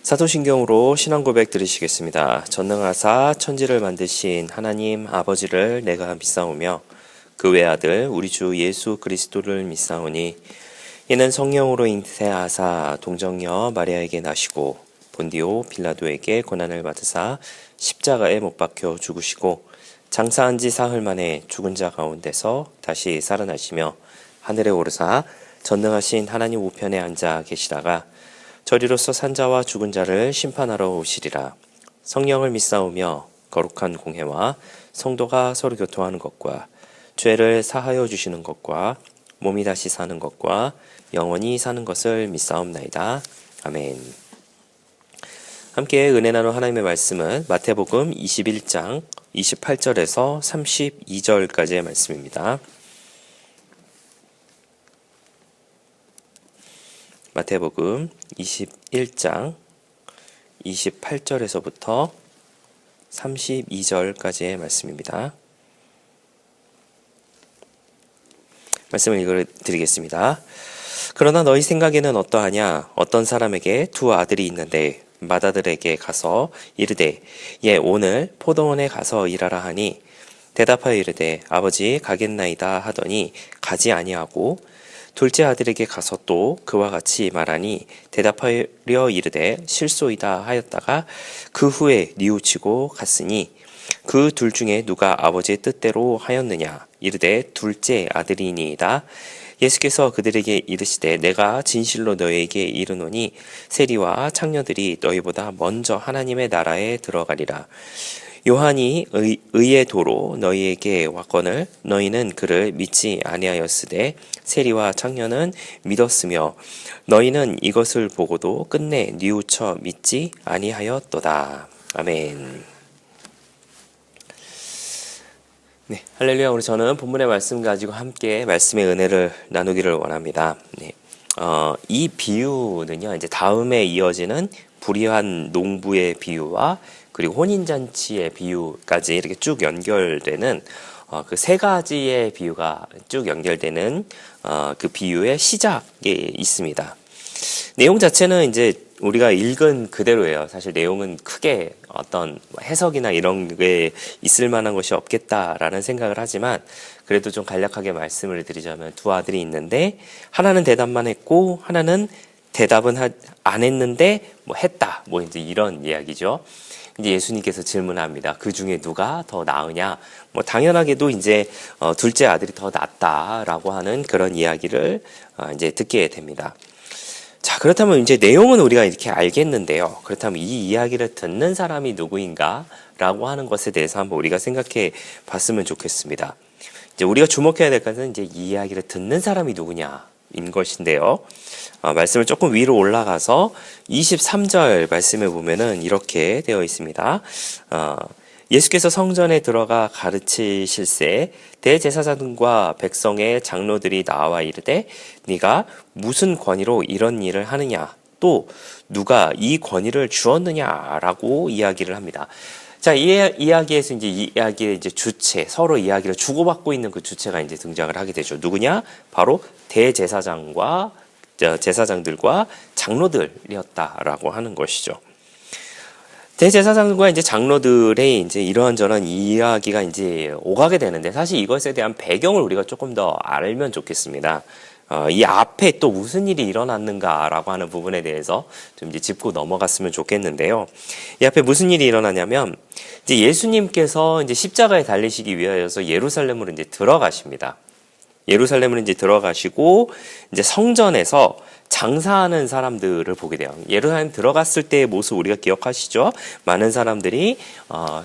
사도신경으로 신앙 고백 드리시겠습니다. 전능하사 천지를 만드신 하나님 아버지를 내가 믿사오며 그 외아들 우리 주 예수 그리스도를 믿사오니 이는 성령으로 잉태하사 동정녀 마리아에게 나시고 본디오 빌라도에게 고난을 받으사 십자가에 못 박혀 죽으시고 장사한 지 사흘 만에 죽은 자 가운데서 다시 살아나시며 하늘에 오르사 전능하신 하나님 우편에 앉아 계시다가 저리로서 산자와 죽은 자를 심판하러 오시리라. 성령을 믿사오며 거룩한 공회와 성도가 서로 교통하는 것과 죄를 사하여 주시는 것과 몸이 다시 사는 것과 영원히 사는 것을 믿사옵나이다. 아멘. 함께 은혜 나눌 하나님의 말씀은 마태복음 21장 28절에서 32절까지의 말씀입니다. 마태복음 21장 28절에서부터 32절까지의 말씀입니다. 말씀을 읽어드리겠습니다. 그러나 너희 생각에는 어떠하냐? 어떤 사람에게 두 아들이 있는데 맏아들에게 가서 이르되 오늘 포도원에 가서 일하라 하니 대답하여 이르되 아버지 가겠나이다 하더니 가지 아니하고 둘째 아들에게 가서 또 그와 같이 말하니 대답하여 이르되 실소이다 하였다가 그 후에 뉘우치고 갔으니 그 둘 중에 누가 아버지의 뜻대로 하였느냐? 이르되 둘째 아들이니이다. 예수께서 그들에게 이르시되 내가 진실로 너희에게 이르노니 세리와 창녀들이 너희보다 먼저 하나님의 나라에 들어가리라. 요한이 의의 도로 너희에게 왔거늘 너희는 그를 믿지 아니하였으되 세리와 창녀는 믿었으며 너희는 이것을 보고도 끝내 뉘우쳐 믿지 아니하였도다. 아멘. 네, 할렐루야. 우리 저는 본문의 말씀 가지고 함께 말씀의 은혜를 나누기를 원합니다. 네, 이 비유는요, 이제 다음에 이어지는 불의한 농부의 비유와 그리고 혼인잔치의 비유까지 이렇게 쭉 연결되는 그 세 가지의 비유가 쭉 연결되는 그 비유의 시작에 있습니다. 내용 자체는 이제 우리가 읽은 그대로예요. 사실 내용은 크게 어떤 해석이나 이런 게 있을 만한 것이 없겠다라는 생각을 하지만 그래도 좀 간략하게 말씀을 드리자면 두 아들이 있는데 하나는 대답만 했고 하나는 대답은 안 했는데 뭐 했다. 뭐 이제 이런 이야기죠. 이제 예수님께서 질문합니다. 그 중에 누가 더 나으냐? 뭐 당연하게도 이제 둘째 아들이 더 낫다라고 하는 그런 이야기를 이제 듣게 됩니다. 자, 그렇다면 이제 내용은 우리가 이렇게 알겠는데요. 그렇다면 이 이야기를 듣는 사람이 누구인가? 라고 하는 것에 대해서 한번 우리가 생각해 봤으면 좋겠습니다. 이제 우리가 주목해야 될 것은 이제 이 이야기를 듣는 사람이 누구냐인 것인데요. 말씀을 조금 위로 올라가서 23절 말씀에 보면은 이렇게 되어 있습니다. 예수께서 성전에 들어가 가르치실새 대제사장과 백성의 장로들이 나와 이르되 네가 무슨 권위로 이런 일을 하느냐 또 누가 이 권위를 주었느냐라고 이야기를 합니다. 자, 이 이야기에서 이제 이 이야기의 이제 주체, 서로 이야기를 주고받고 있는 그 주체가 이제 등장을 하게 되죠. 누구냐? 바로 대제사장과 제사장들과 장로들이었다라고 하는 것이죠. 대제사장과 이제 장로들의 이제 이러한저러한 이야기가 이제 오가게 되는데 사실 이것에 대한 배경을 우리가 조금 더 알면 좋겠습니다. 이 앞에 또 무슨 일이 일어났는가라고 하는 부분에 대해서 좀 이제 짚고 넘어갔으면 좋겠는데요. 이 앞에 무슨 일이 일어나냐면 이제 예수님께서 이제 십자가에 달리시기 위하여서 예루살렘으로 이제 들어가십니다. 예루살렘으로 이제 들어가시고 이제 성전에서 장사하는 사람들을 보게 돼요. 예루살렘 들어갔을 때의 모습 우리가 기억하시죠? 많은 사람들이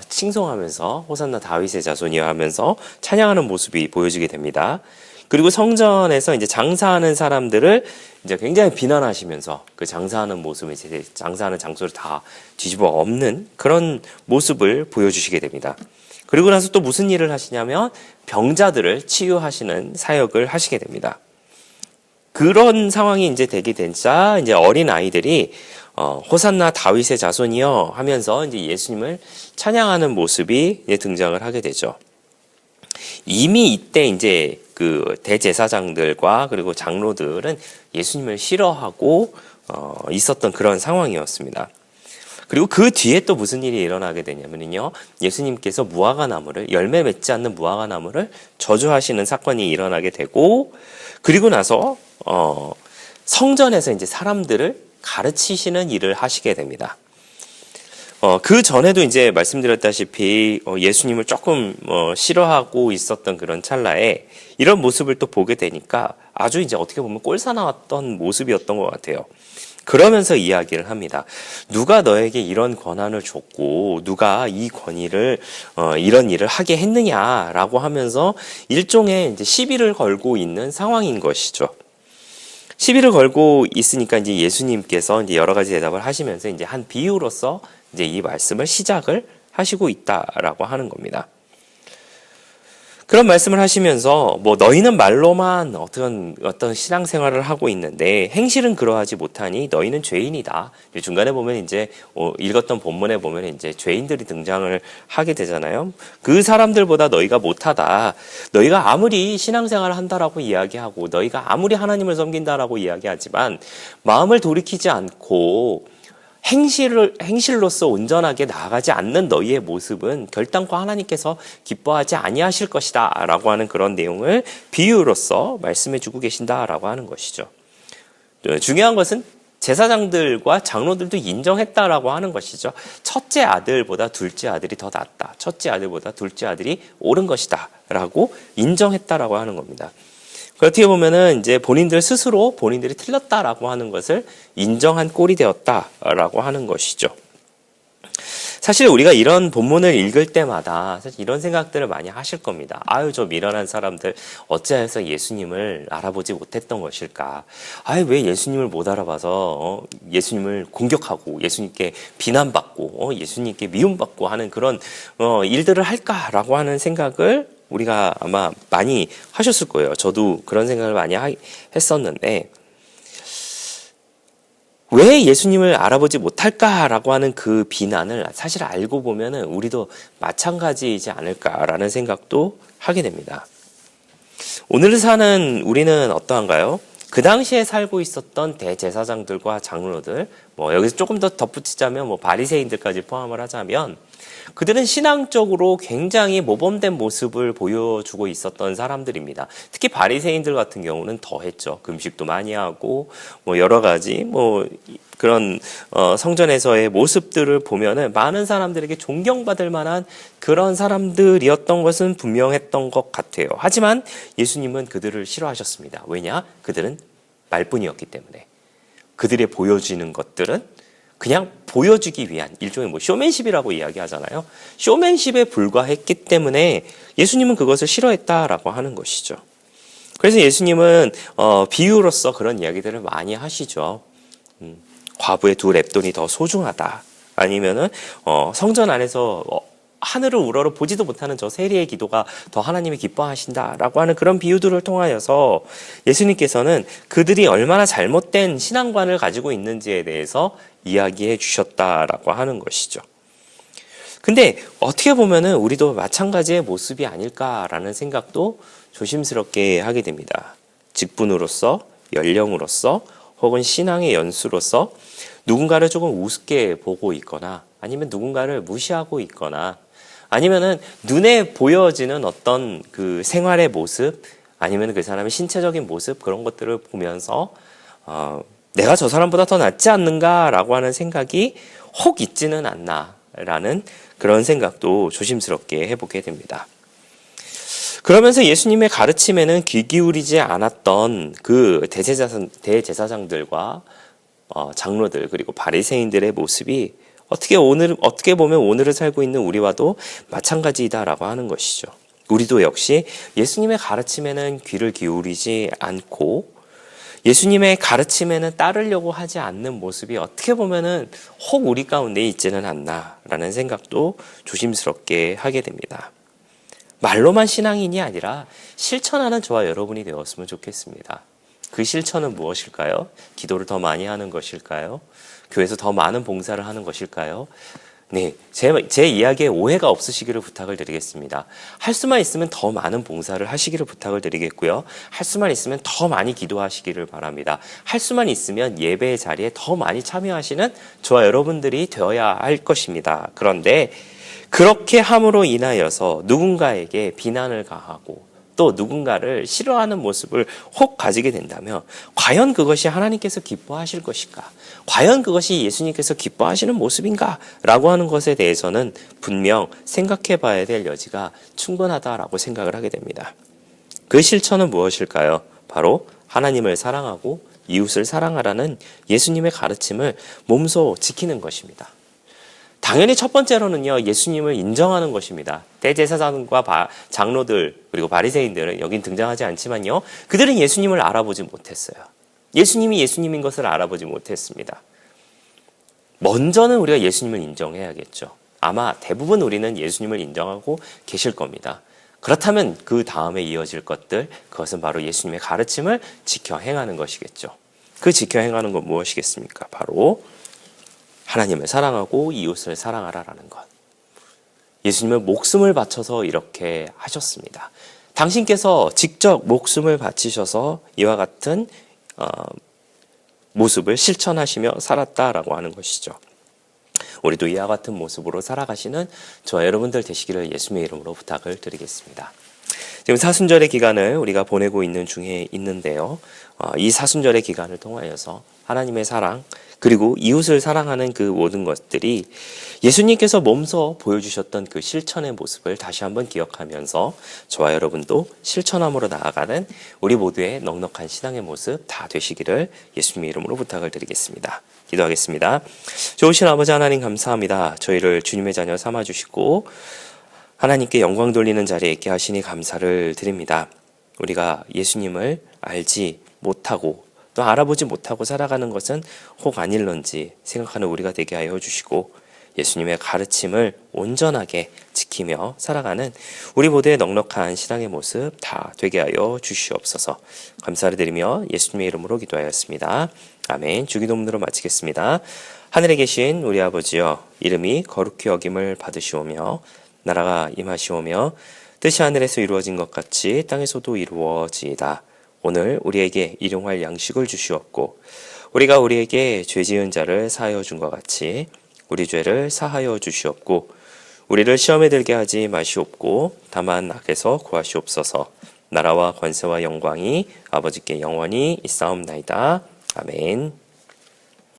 칭송하면서 호산나 다윗의 자손이여 하면서 찬양하는 모습이 보여지게 됩니다. 그리고 성전에서 이제 장사하는 사람들을 이제 굉장히 비난하시면서 그 장사하는 모습을 이제 장사하는 장소를 다 뒤집어 엎는 그런 모습을 보여주시게 됩니다. 그리고 나서 또 무슨 일을 하시냐면 병자들을 치유하시는 사역을 하시게 됩니다. 그런 상황이 이제 되게 되자 이제 어린 아이들이 호산나 다윗의 자손이여 하면서 이제 예수님을 찬양하는 모습이 이제 등장을 하게 되죠. 이미 이때 이제 그 대제사장들과 그리고 장로들은 예수님을 싫어하고 있었던 그런 상황이었습니다. 그리고 그 뒤에 또 무슨 일이 일어나게 되냐면요. 예수님께서 무화과나무를, 열매 맺지 않는 무화과나무를 저주하시는 사건이 일어나게 되고, 그리고 나서 성전에서 이제 사람들을 가르치시는 일을 하시게 됩니다. 그 전에도 이제 말씀드렸다시피 예수님을 조금 싫어하고 있었던 그런 찰나에 이런 모습을 또 보게 되니까 아주 이제 어떻게 보면 꼴사나웠던 모습이었던 것 같아요. 그러면서 이야기를 합니다. 누가 너에게 이런 권한을 줬고 누가 이 권위를 이런 일을 하게 했느냐라고 하면서 일종의 이제 시비를 걸고 있는 상황인 것이죠. 시비를 걸고 있으니까 이제 예수님께서 이제 여러 가지 대답을 하시면서 이제 한 비유로서 이제 이 말씀을 시작을 하시고 있다라고 하는 겁니다. 그런 말씀을 하시면서 너희는 말로만 어떤 신앙생활을 하고 있는데 행실은 그러하지 못하니 너희는 죄인이다. 중간에 보면 이제 읽었던 본문에 보면 이제 죄인들이 등장을 하게 되잖아요. 그 사람들보다 너희가 못하다. 너희가 아무리 신앙생활을 한다라고 이야기하고 너희가 아무리 하나님을 섬긴다라고 이야기하지만 마음을 돌이키지 않고 행실로서 온전하게 나아가지 않는 너희의 모습은 결단코 하나님께서 기뻐하지 아니하실 것이다 라고 하는 그런 내용을 비유로서 말씀해 주고 계신다라고 하는 것이죠. 중요한 것은 제사장들과 장로들도 인정했다라고 하는 것이죠. 첫째 아들보다 둘째 아들이 더 낫다. 첫째 아들보다 둘째 아들이 옳은 것이다 라고 인정했다라고 하는 겁니다. 어떻게 보면은 이제 본인들 스스로 본인들이 틀렸다라고 하는 것을 인정한 꼴이 되었다라고 하는 것이죠. 사실 우리가 이런 본문을 읽을 때마다 사실 이런 생각들을 많이 하실 겁니다. 아유, 저 미련한 사람들 어찌하여서 예수님을 알아보지 못했던 것일까? 아유, 왜 예수님을 못 알아봐서 예수님을 공격하고 예수님께 비난받고 예수님께 미움받고 하는 그런 일들을 할까라고 하는 생각을 우리가 아마 많이 하셨을 거예요. 저도 그런 생각을 많이 했었는데 왜 예수님을 알아보지 못할까라고 하는 그 비난을 사실 알고 보면은 우리도 마찬가지이지 않을까라는 생각도 하게 됩니다. 오늘 사는 우리는 어떠한가요? 그 당시에 살고 있었던 대제사장들과 장로들, 여기서 조금 더 덧붙이자면 바리새인들까지 포함을 하자면 그들은 신앙적으로 굉장히 모범된 모습을 보여주고 있었던 사람들입니다. 특히 바리새인들 같은 경우는 더했죠. 금식도 많이 하고 여러 가지 그런 성전에서의 모습들을 보면은 많은 사람들에게 존경받을 만한 그런 사람들이었던 것은 분명했던 것 같아요. 하지만 예수님은 그들을 싫어하셨습니다. 왜냐? 그들은 말뿐이었기 때문에. 그들의 보여지는 것들은 그냥 보여주기 위한 일종의 쇼맨십이라고 이야기하잖아요. 쇼맨십에 불과했기 때문에 예수님은 그것을 싫어했다라고 하는 것이죠. 그래서 예수님은 비유로서 그런 이야기들을 많이 하시죠. 과부의 두 렙돈이 더 소중하다. 아니면은 성전 안에서 하늘을 우러러 보지도 못하는 저 세리의 기도가 더 하나님이 기뻐하신다라고 하는 그런 비유들을 통하여서 예수님께서는 그들이 얼마나 잘못된 신앙관을 가지고 있는지에 대해서 이야기해 주셨다라고 하는 것이죠. 근데 어떻게 보면은 우리도 마찬가지의 모습이 아닐까라는 생각도 조심스럽게 하게 됩니다. 직분으로서, 연령으로서, 혹은 신앙의 연수로서 누군가를 조금 우습게 보고 있거나 아니면 누군가를 무시하고 있거나 아니면은 눈에 보여지는 어떤 그 생활의 모습 아니면 그 사람의 신체적인 모습 그런 것들을 보면서 내가 저 사람보다 더 낫지 않는가라고 하는 생각이 혹 있지는 않나라는 그런 생각도 조심스럽게 해보게 됩니다. 그러면서 예수님의 가르침에는 귀 기울이지 않았던 그 대제사장들과 장로들 그리고 바리새인들의 모습이 어떻게 보면 오늘을 살고 있는 우리와도 마찬가지이다라고 하는 것이죠. 우리도 역시 예수님의 가르침에는 귀를 기울이지 않고 예수님의 가르침에는 따르려고 하지 않는 모습이 어떻게 보면은 혹 우리 가운데 있지는 않나라는 생각도 조심스럽게 하게 됩니다. 말로만 신앙인이 아니라 실천하는 저와 여러분이 되었으면 좋겠습니다. 그 실천은 무엇일까요? 기도를 더 많이 하는 것일까요? 교회에서 더 많은 봉사를 하는 것일까요? 네, 제 이야기에 오해가 없으시기를 부탁을 드리겠습니다. 할 수만 있으면 더 많은 봉사를 하시기를 부탁을 드리겠고요. 할 수만 있으면 더 많이 기도하시기를 바랍니다. 할 수만 있으면 예배의 자리에 더 많이 참여하시는 저와 여러분들이 되어야 할 것입니다. 그런데 그렇게 함으로 인하여서 누군가에게 비난을 가하고 또 누군가를 싫어하는 모습을 혹 가지게 된다면 과연 그것이 하나님께서 기뻐하실 것인가? 과연 그것이 예수님께서 기뻐하시는 모습인가? 라고 하는 것에 대해서는 분명 생각해 봐야 될 여지가 충분하다라고 생각을 하게 됩니다. 그 실천은 무엇일까요? 바로 하나님을 사랑하고 이웃을 사랑하라는 예수님의 가르침을 몸소 지키는 것입니다. 당연히 첫 번째로는요, 예수님을 인정하는 것입니다. 대제사장과 장로들 그리고 바리새인들은 여긴 등장하지 않지만요, 그들은 예수님을 알아보지 못했어요. 예수님이 예수님인 것을 알아보지 못했습니다. 먼저는 우리가 예수님을 인정해야겠죠. 아마 대부분 우리는 예수님을 인정하고 계실 겁니다. 그렇다면 그 다음에 이어질 것들, 그것은 바로 예수님의 가르침을 지켜 행하는 것이겠죠. 그 지켜 행하는 건 무엇이겠습니까? 바로 하나님을 사랑하고 이웃을 사랑하라라는 것. 예수님은 목숨을 바쳐서 이렇게 하셨습니다. 당신께서 직접 목숨을 바치셔서 이와 같은 모습을 실천하시며 살았다라고 하는 것이죠. 우리도 이와 같은 모습으로 살아가시는 저와 여러분들 되시기를 예수님의 이름으로 부탁을 드리겠습니다. 지금 사순절의 기간을 우리가 보내고 있는 중에 있는데요. 이 사순절의 기간을 통하여서 하나님의 사랑 그리고 이웃을 사랑하는 그 모든 것들이 예수님께서 몸소 보여주셨던 그 실천의 모습을 다시 한번 기억하면서 저와 여러분도 실천함으로 나아가는 우리 모두의 넉넉한 신앙의 모습 다 되시기를 예수님의 이름으로 부탁을 드리겠습니다. 기도하겠습니다. 좋으신 아버지 하나님 감사합니다. 저희를 주님의 자녀 삼아주시고 하나님께 영광 돌리는 자리에 있게 하시니 감사를 드립니다. 우리가 예수님을 알지 못하고 또 알아보지 못하고 살아가는 것은 혹 아닐런지 생각하는 우리가 되게 하여 주시고 예수님의 가르침을 온전하게 지키며 살아가는 우리 모두의 넉넉한 신앙의 모습 다 되게 하여 주시옵소서. 감사를 드리며 예수님의 이름으로 기도하였습니다. 아멘. 주기도문으로 마치겠습니다. 하늘에 계신 우리 아버지여, 이름이 거룩히 여김을 받으시오며 나라가 임하시오며 뜻이 하늘에서 이루어진 것 같이 땅에서도 이루어지이다. 오늘 우리에게 일용할 양식을 주시옵고 우리가 우리에게 죄 지은 자를 사하여 준 것 같이 우리 죄를 사하여 주시옵고 우리를 시험에 들게 하지 마시옵고 다만 악에서 구하시옵소서. 나라와 권세와 영광이 아버지께 영원히 있사옵나이다. 아멘.